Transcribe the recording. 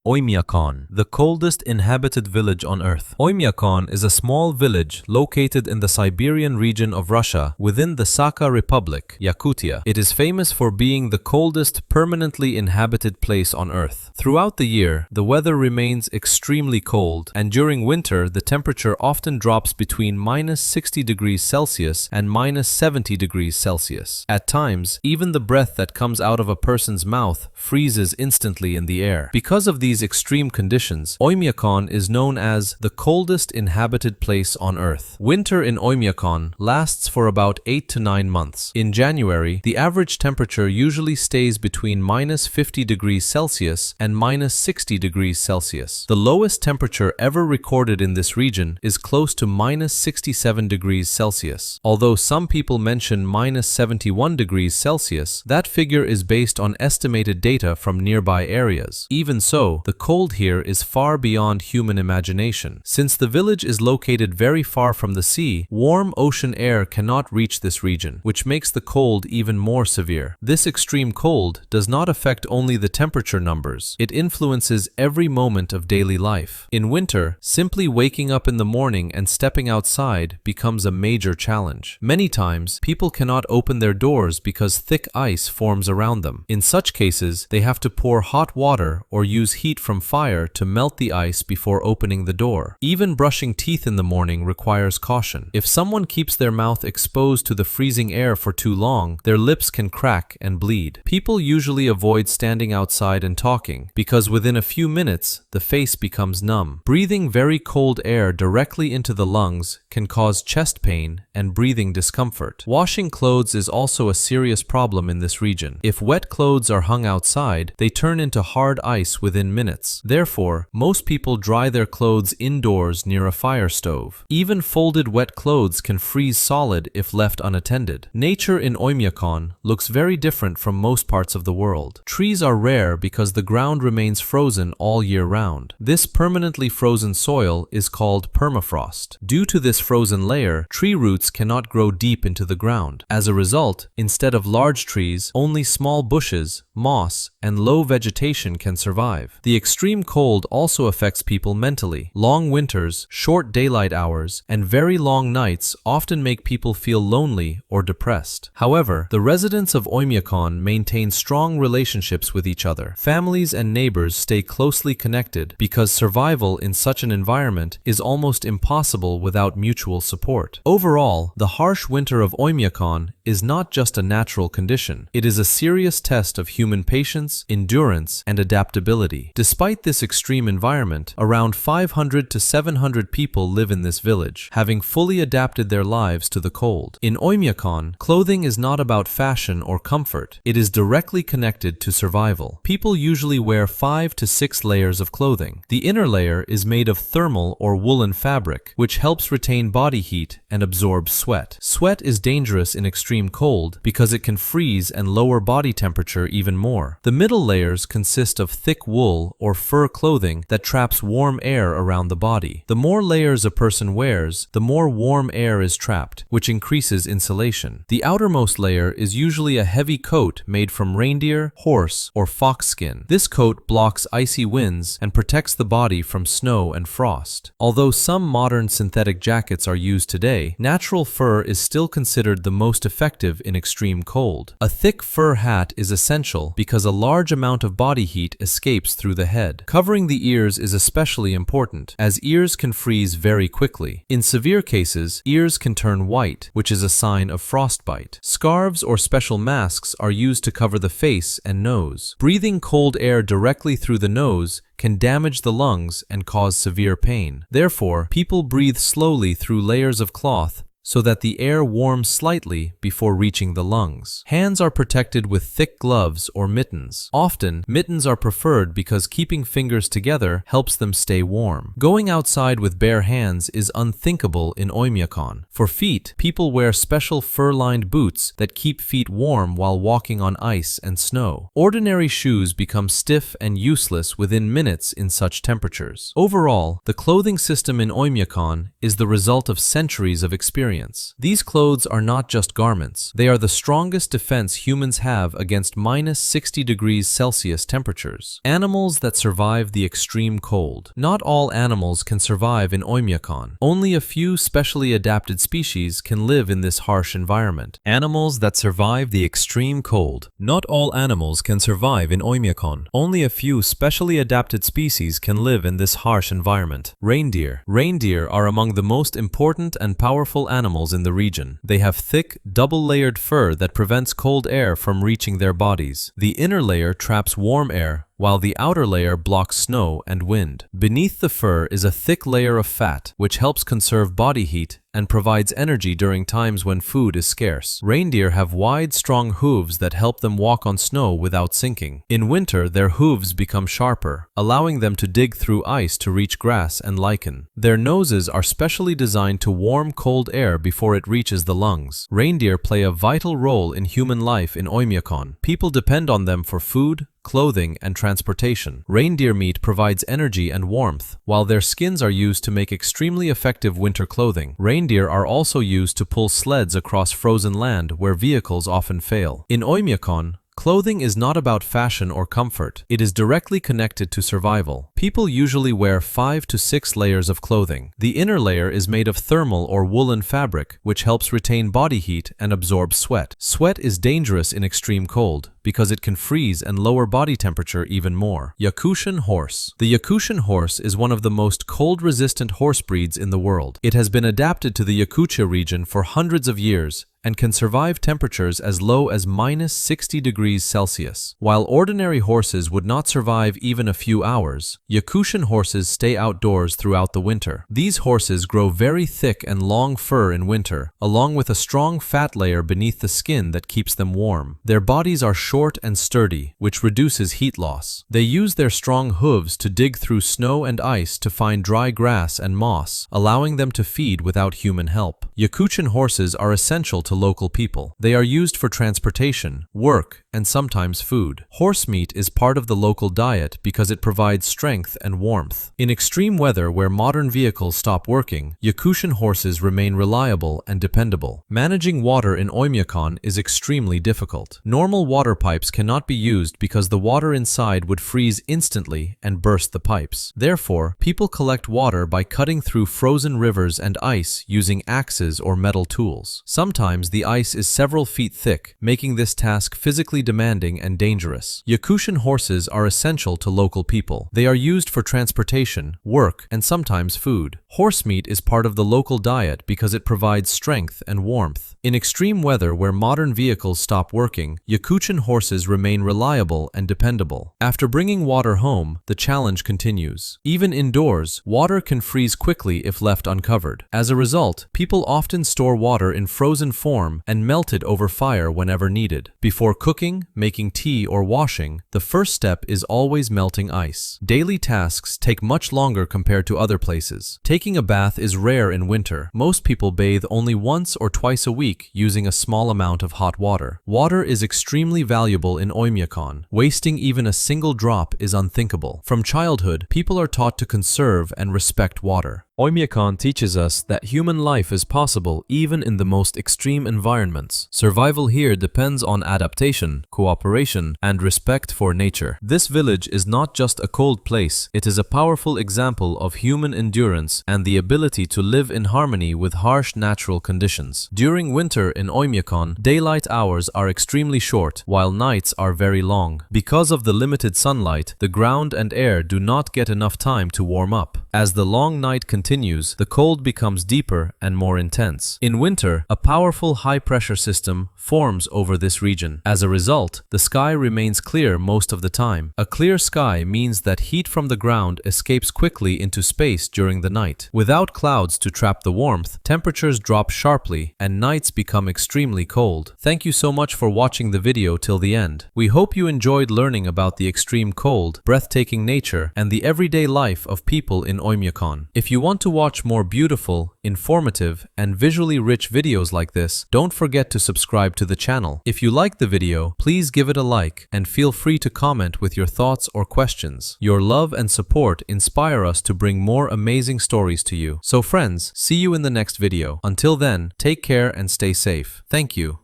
Oymyakon, the coldest inhabited village on Earth. Oymyakon is a small village located in the Siberian region of Russia within the Sakha Republic, Yakutia. It is famous for being the coldest permanently inhabited place on Earth. Throughout the year, the weather remains extremely cold, and during winter, the temperature often drops between -60°C and -70°C. At times, even the breath that comes out of a person's mouth freezes instantly in the air. Because of these extreme conditions, Oymyakon is known as the coldest inhabited place on Earth. Winter in Oymyakon lasts for about 8 to 9 months. In January, the average temperature usually stays between -50°C and -60°C. The lowest temperature ever recorded in this region is close to -67°C. Although some people mention -71°C, that figure is based on estimated data from nearby areas. Even so, the cold here is far beyond human imagination. Since the village is located very far from the sea, warm ocean air cannot reach this region, which makes the cold even more severe. This extreme cold does not affect only the temperature numbers, it influences every moment of daily life. In winter, simply waking up in the morning and stepping outside becomes a major challenge. Many times, people cannot open their doors because thick ice forms around them. In such cases, they have to pour hot water or use heat from fire to melt the ice before opening the door. Even brushing teeth in the morning requires caution. If someone keeps their mouth exposed to the freezing air for too long, their lips can crack and bleed. People usually avoid standing outside and talking, because within a few minutes, the face becomes numb. Breathing very cold air directly into the lungs can cause chest pain and breathing discomfort. Washing clothes is also a serious problem in this region. If wet clothes are hung outside, they turn into hard ice within minutes. Therefore, most people dry their clothes indoors near a fire stove. Even folded wet clothes can freeze solid if left unattended. Nature in Oymyakon looks very different from most parts of the world. Trees are rare because the ground remains frozen all year round. This permanently frozen soil is called permafrost. Due to this frozen layer, tree roots cannot grow deep into the ground. As a result, instead of large trees, only small bushes, moss, and low vegetation can survive. The extreme cold also affects people mentally. Long winters, short daylight hours, and very long nights often make people feel lonely or depressed. However, the residents of Oymyakon maintain strong relationships with each other. Families and neighbors stay closely connected because survival in such an environment is almost impossible without mutual support. Overall, the harsh winter of Oymyakon is not just a natural condition. It is a serious test of human patience, endurance, and adaptability. Despite this extreme environment, around 500 to 700 people live in this village, having fully adapted their lives to the cold. In Oymyakon, clothing is not about fashion or comfort. It is directly connected to survival. People usually wear 5 to 6 layers of clothing. The inner layer is made of thermal or woolen fabric, which helps retain body heat and absorb sweat. Sweat is dangerous in extreme cold because it can freeze and lower body temperature even more. The middle layers consist of thick wool or fur clothing that traps warm air around the body. The more layers a person wears, the more warm air is trapped, which increases insulation. The outermost layer is usually a heavy coat made from reindeer, horse, or fox skin. This coat blocks icy winds and protects the body from snow and frost. Although some modern synthetic jackets are used today, natural fur is still considered the most effective in extreme cold. A thick fur hat is essential because a large amount of body heat escapes through the head. Covering the ears is especially important, as ears can freeze very quickly. In severe cases, ears can turn white, which is a sign of frostbite. Scarves or special masks are used to cover the face and nose. Breathing cold air directly through the nose can damage the lungs and cause severe pain. Therefore, people breathe slowly through layers of cloth so that the air warms slightly before reaching the lungs. Hands are protected with thick gloves or mittens. Often, mittens are preferred because keeping fingers together helps them stay warm. Going outside with bare hands is unthinkable in Oymyakon. For feet, people wear special fur-lined boots that keep feet warm while walking on ice and snow. Ordinary shoes become stiff and useless within minutes in such temperatures. Overall, the clothing system in Oymyakon is the result of centuries of experience. experience. These clothes are not just garments. They are the strongest defense humans have against minus 60 degrees Celsius temperatures. Animals that survive the extreme cold. Not all animals can survive in Oymyakon. Only a few specially adapted species can live in this harsh environment. Animals that survive the extreme cold. Not all animals can survive in Oymyakon. Only a few specially adapted species can live in this harsh environment. Reindeer. Reindeer are among the most important and powerful animals in the region. They have thick, double-layered fur that prevents cold air from reaching their bodies. The inner layer traps warm air, while the outer layer blocks snow and wind. Beneath the fur is a thick layer of fat, which helps conserve body heat and provides energy during times when food is scarce. Reindeer have wide, strong hooves that help them walk on snow without sinking. In winter, their hooves become sharper, allowing them to dig through ice to reach grass and lichen. Their noses are specially designed to warm cold air before it reaches the lungs. Reindeer play a vital role in human life in Oymyakon. People depend on them for food, clothing, and transportation. Reindeer meat provides energy and warmth, while their skins are used to make extremely effective winter clothing. Reindeer are also used to pull sleds across frozen land where vehicles often fail. In Oymyakon, clothing is not about fashion or comfort. It is directly connected to survival. People usually wear 5 to 6 layers of clothing. The inner layer is made of thermal or woolen fabric, which helps retain body heat and absorb sweat. Sweat is dangerous in extreme cold because it can freeze and lower body temperature even more. Yakutian horse. The Yakutian horse is one of the most cold-resistant horse breeds in the world. It has been adapted to the Yakutia region for hundreds of years and can survive temperatures as low as minus 60 degrees Celsius. While ordinary horses would not survive even a few hours, Yakutian horses stay outdoors throughout the winter. These horses grow very thick and long fur in winter, along with a strong fat layer beneath the skin that keeps them warm. Their bodies are short and sturdy, which reduces heat loss. They use their strong hooves to dig through snow and ice to find dry grass and moss, allowing them to feed without human help. Yakutian horses are essential to local people. They are used for transportation, work, and sometimes food. Horse meat is part of the local diet because it provides strength and warmth. In extreme weather where modern vehicles stop working, Yakutian horses remain reliable and dependable. Managing water in Oymyakon is extremely difficult. Normal water pipes cannot be used because the water inside would freeze instantly and burst the pipes. Therefore, people collect water by cutting through frozen rivers and ice using axes or metal tools. Sometimes the ice is several feet thick, making this task physically demanding and dangerous. Yakutian horses are essential to local people. They are used for transportation, work, and sometimes food. Horse meat is part of the local diet because it provides strength and warmth. In extreme weather where modern vehicles stop working, Yakutian horses remain reliable and dependable. After bringing water home, the challenge continues. Even indoors, water can freeze quickly if left uncovered. As a result, people often store water in frozen form and melt it over fire whenever needed. Before cooking, making tea, or washing, the first step is always melting ice. Daily tasks take much longer compared to other places. Taking a bath is rare in winter. Most people bathe only once or twice a week using a small amount of hot water. Water is extremely valuable in Oymyakon. Wasting even a single drop is unthinkable. From childhood, people are taught to conserve and respect water. Oymyakon teaches us that human life is possible even in the most extreme environments. Survival here depends on adaptation, cooperation, and respect for nature. This village is not just a cold place, it is a powerful example of human endurance and the ability to live in harmony with harsh natural conditions. During winter in Oymyakon, daylight hours are extremely short, while nights are very long. Because of the limited sunlight, the ground and air do not get enough time to warm up. As the long night continues, the cold becomes deeper and more intense. In winter, a powerful high-pressure system forms over this region. As a result, the sky remains clear most of the time. A clear sky means that heat from the ground escapes quickly into space during the night. Without clouds to trap the warmth, temperatures drop sharply and nights become extremely cold. Thank you so much for watching the video till the end. We hope you enjoyed learning about the extreme cold, breathtaking nature, and the everyday life of people in Oymyakon. If you want to watch more beautiful, informative, and visually rich videos like this, don't forget to subscribe to the channel. If you like the video, please give it a like and feel free to comment with your thoughts or questions. Your love and support inspire us to bring more amazing stories to you. So friends, see you in the next video. Until then, take care and stay safe. Thank you.